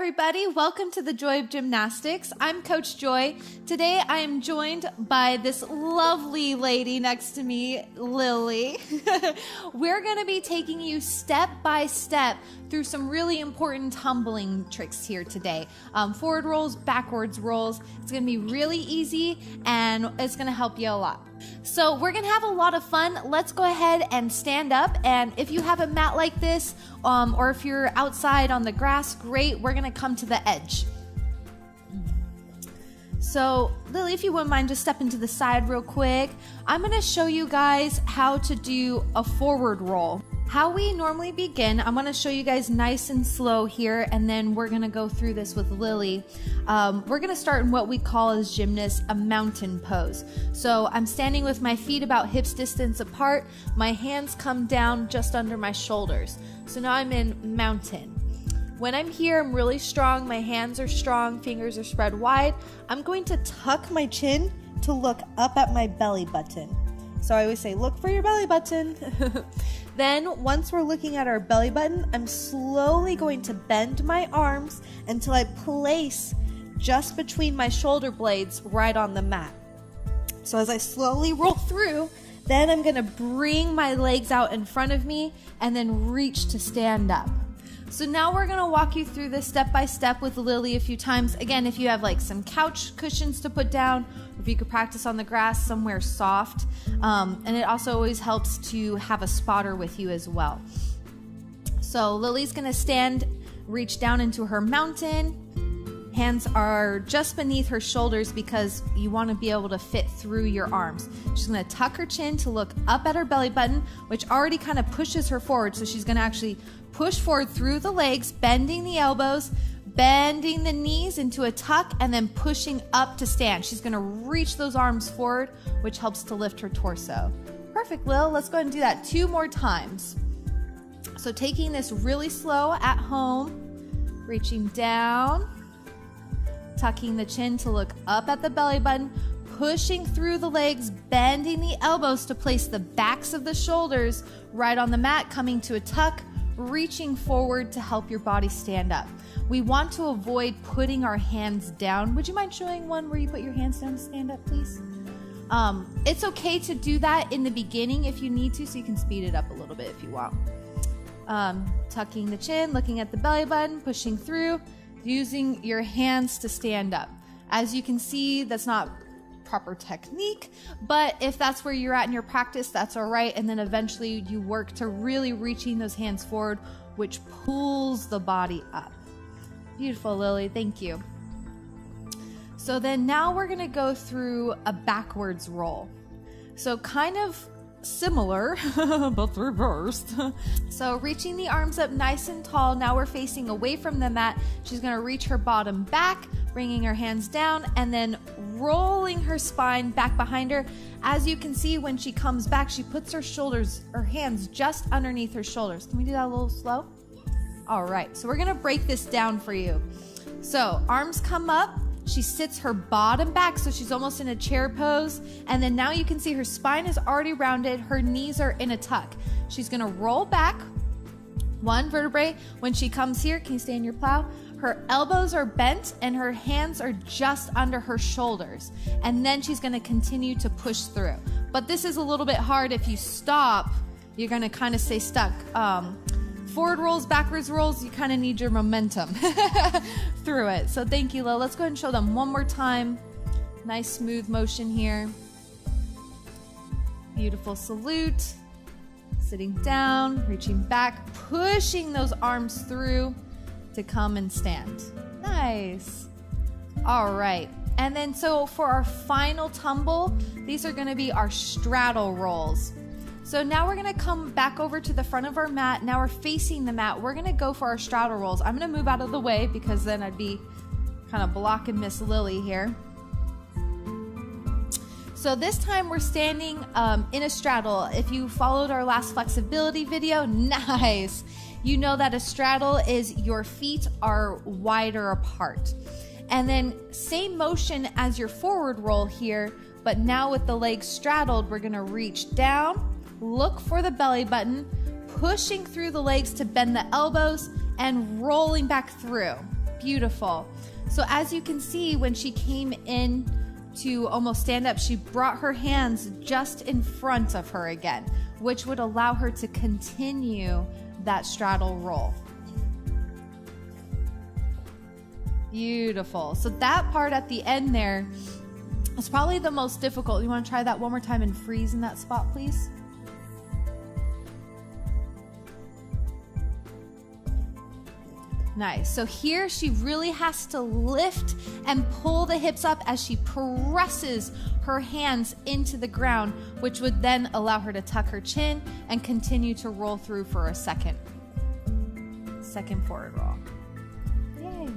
everybody. Welcome to the Joy of Gymnastics. I'm Coach Joy. Today I am joined by this lovely lady next to me, Lily. We're going to be taking you step by step through some really important tumbling tricks here today. Forward rolls, backwards rolls. It's going to be really easy and it's going to help you a lot. So we're going to have a lot of fun. Let's go ahead and stand up. And if you have a mat like this, or if you're outside on the grass, great. We're going to come to the edge. So Lily, if you wouldn't mind, just stepping to the side real quick. I'm going to show you guys how to do a forward roll. How we normally begin, I'm going to show you guys nice and slow here, and then we're going to go through this with Lily. We're going to start in what we call as gymnasts a mountain pose. So I'm standing with my feet about hips distance apart. My hands come down just under my shoulders. So now I'm in mountain. When I'm here, I'm really strong. My hands are strong, fingers are spread wide. I'm going to tuck my chin to look up at my belly button. So I always say, look for your belly button. Then once we're looking at our belly button, I'm slowly going to bend my arms until I place just between my shoulder blades right on the mat. So as I slowly roll through, then I'm going to bring my legs out in front of me and then reach to stand up. So now we're going to walk you through this step by step with Lily a few times. Again, if you have like some couch cushions to put down, or if you could practice on the grass somewhere soft. And it also always helps to have a spotter with you as well. So Lily's going to stand, reach down into her mountain. Hands are just beneath her shoulders because you want to be able to fit through your arms. She's going to tuck her chin to look up at her belly button, which already kind of pushes her forward. So she's going to actually push forward through the legs, bending the elbows, bending the knees into a tuck, and then pushing up to stand. She's going to reach those arms forward, which helps to lift her torso. Perfect, Lil. Let's go ahead and do that 2 more times. So taking this really slow at home, reaching down, tucking the chin to look up at the belly button, pushing through the legs, bending the elbows to place the backs of the shoulders right on the mat, coming to a tuck, reaching forward to help your body stand up. We want to avoid putting our hands down. Would you mind showing one where you put your hands down to stand up, please? It's okay to do that in the beginning if you need to, so you can speed it up a little bit if you want. Tucking the chin, looking at the belly button, pushing through, using your hands to stand up. As you can see, that's not proper technique, but if that's where you're at in your practice, that's all right. And then eventually you work to really reaching those hands forward, which pulls the body up. Beautiful, Lily. Thank you. So then now we're going to go through a backwards roll. So kind of similar, but reversed. So reaching the arms up nice and tall. Now we're facing away from the mat. She's going to reach her bottom back, bringing her hands down, and then rolling her spine back behind her. As you can see, when she comes back, she puts her hands just underneath her shoulders. Can we do that a little slow? All right, so we're gonna break this down for you. So arms come up, she sits her bottom back, so she's almost in a chair pose. And then now you can see her spine is already rounded, her knees are in a tuck. She's gonna roll back one vertebrae. When she comes here, can you stay in your plow? Her elbows are bent and her hands are just under her shoulders. And then she's gonna continue to push through. But this is a little bit hard. If you stop, you're gonna kind of stay stuck. Forward rolls, backwards rolls, you kind of need your momentum through it. So thank you, Lil. Let's go ahead and show them one more time. Nice smooth motion here. Beautiful salute. Sitting down, reaching back, pushing those arms through to come and stand. Nice. All right. And then so for our final tumble, these are going to be our straddle rolls. So now we're going to come back over to the front of our mat. Now we're facing the mat. We're going to go for our straddle rolls. I'm going to move out of the way because then I'd be kind of blocking Miss Lily here. So this time we're standing in a straddle. If you followed our last flexibility video, nice. You know that a straddle is your feet are wider apart. And then same motion as your forward roll here, but now with the legs straddled, we're going to reach down, look for the belly button, pushing through the legs to bend the elbows and rolling back through. Beautiful. So as you can see, when she came in to almost stand up, she brought her hands just in front of her again, which would allow her to continue that straddle roll. Beautiful. So that part at the end there is probably the most difficult. You want to try that one more time and freeze in that spot, please? Nice. So here she really has to lift and pull the hips up as she presses her hands into the ground, which would then allow her to tuck her chin and continue to roll through for a second forward roll. Yay.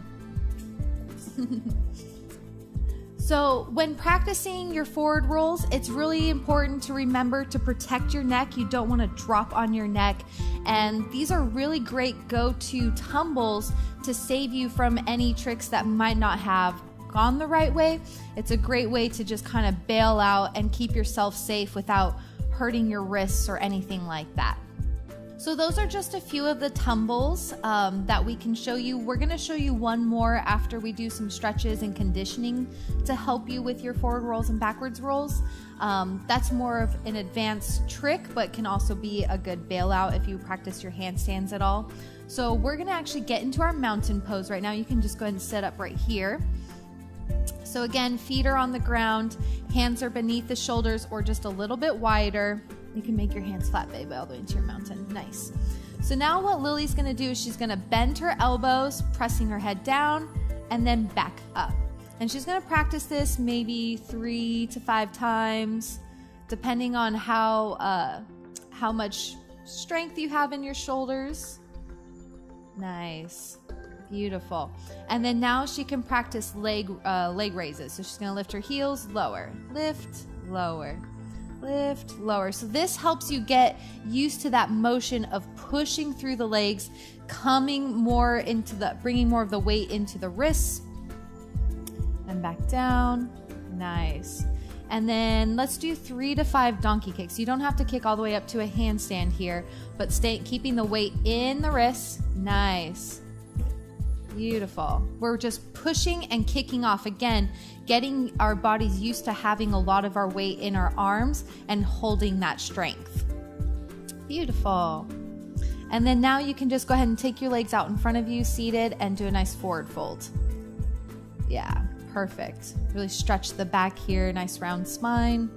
So when practicing your forward rolls, it's really important to remember to protect your neck. You don't want to drop on your neck. And these are really great go-to tumbles to save you from any tricks that might not have gone the right way. It's a great way to just kind of bail out and keep yourself safe without hurting your wrists or anything like that. So those are just a few of the tumbles that we can show you. We're going to show you one more after we do some stretches and conditioning to help you with your forward rolls and backwards rolls. That's more of an advanced trick, but can also be a good bailout if you practice your handstands at all. So we're going to actually get into our mountain pose right now. You can just go ahead and sit up right here. So again, feet are on the ground, hands are beneath the shoulders or just a little bit wider. You can make your hands flat, baby, all the way into your mountain. Nice. So now what Lily's gonna do is she's gonna bend her elbows, pressing her head down, and then back up. And she's gonna practice this maybe 3 to 5 times, depending on how much strength you have in your shoulders. Nice. Beautiful. And then now she can practice leg raises. So she's gonna lift her heels, lower, lift, lower, lift, lower. So this helps you get used to that motion of pushing through the legs, coming more into bringing more of the weight into the wrists, and back down. Nice. And then let's do 3 to 5 donkey kicks. You don't have to kick all the way up to a handstand here, but keeping the weight in the wrists. Nice. Beautiful. We're just pushing and kicking off again, getting our bodies used to having a lot of our weight in our arms and holding that strength. Beautiful. And then now you can just go ahead and take your legs out in front of you, seated, and do a nice forward fold. Yeah, perfect. Really stretch the back here, nice round spine.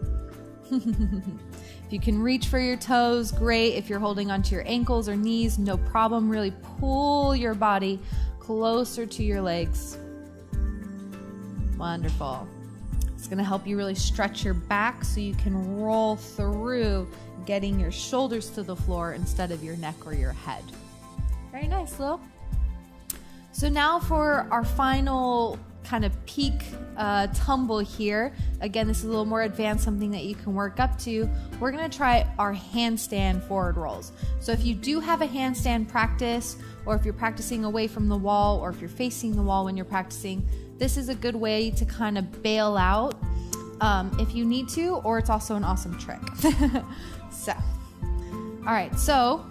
If you can reach for your toes, great. If you're holding onto your ankles or knees, no problem. Really pull your body closer to your legs. Wonderful. It's going to help you really stretch your back so you can roll through, getting your shoulders to the floor instead of your neck or your head. Very nice, Lil. So now for our final kind of peak tumble here. Again, this is a little more advanced, something that you can work up to. We're going to try our handstand forward rolls. So if you do have a handstand practice, or if you're practicing away from the wall, or if you're facing the wall when you're practicing, this is a good way to kind of bail out if you need to, or it's also an awesome trick. So, all right. So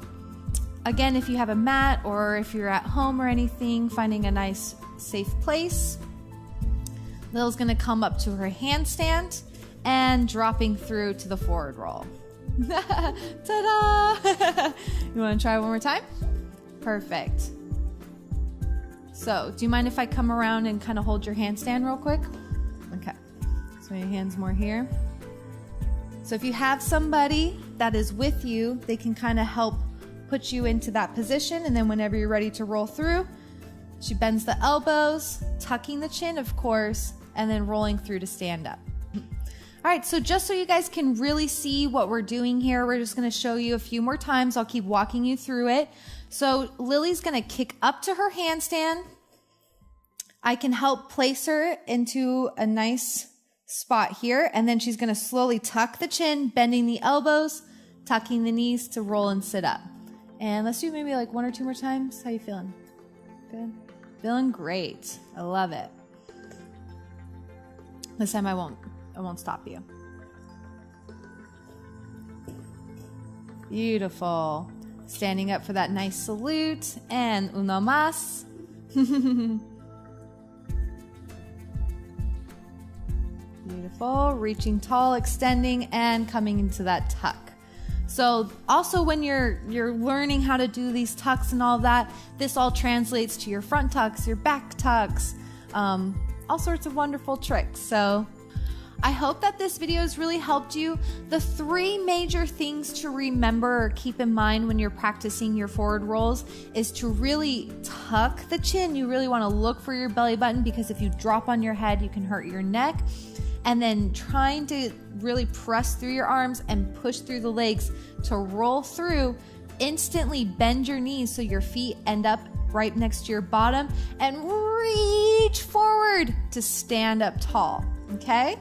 again, if you have a mat or if you're at home or anything, finding a nice safe place, Lil's gonna come up to her handstand and dropping through to the forward roll. Ta-da! You wanna try one more time? Perfect. So, do you mind if I come around and kind of hold your handstand real quick? Okay. So your hands more here. So if you have somebody that is with you, they can kind of help put you into that position, and then whenever you're ready to roll through, she bends the elbows, tucking the chin, of course, and then rolling through to stand up. All right, so just so you guys can really see what we're doing here, we're just gonna show you a few more times. I'll keep walking you through it. So Lily's gonna kick up to her handstand. I can help place her into a nice spot here, and then she's gonna slowly tuck the chin, bending the elbows, tucking the knees to roll and sit up. And let's do maybe like 1 or 2 more times. How you feeling? Good? Feeling great. I love it. This time I won't stop you. Beautiful. Standing up for that nice salute, and uno más. Beautiful. Reaching tall, extending, and coming into that tuck. So also when you're learning how to do these tucks and all that, this all translates to your front tucks, your back tucks, all sorts of wonderful tricks. So I hope that this video has really helped you. The 3 major things to remember or keep in mind when you're practicing your forward rolls is to really tuck the chin. You really want to look for your belly button, because if you drop on your head, you can hurt your neck. And then trying to really press through your arms and push through the legs to roll through. Instantly bend your knees so your feet end up right next to your bottom, and reach forward to stand up tall. Okay?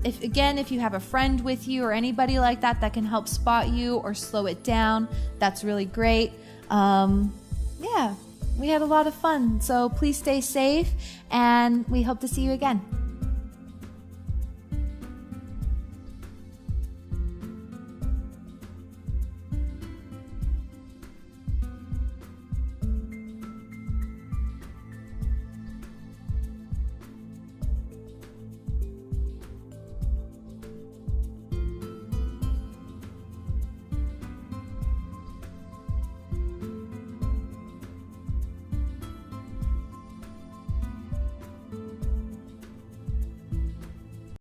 If you have a friend with you or anybody like that can help spot you or slow it down, that's really great. Yeah, we had a lot of fun. So please stay safe, and we hope to see you again.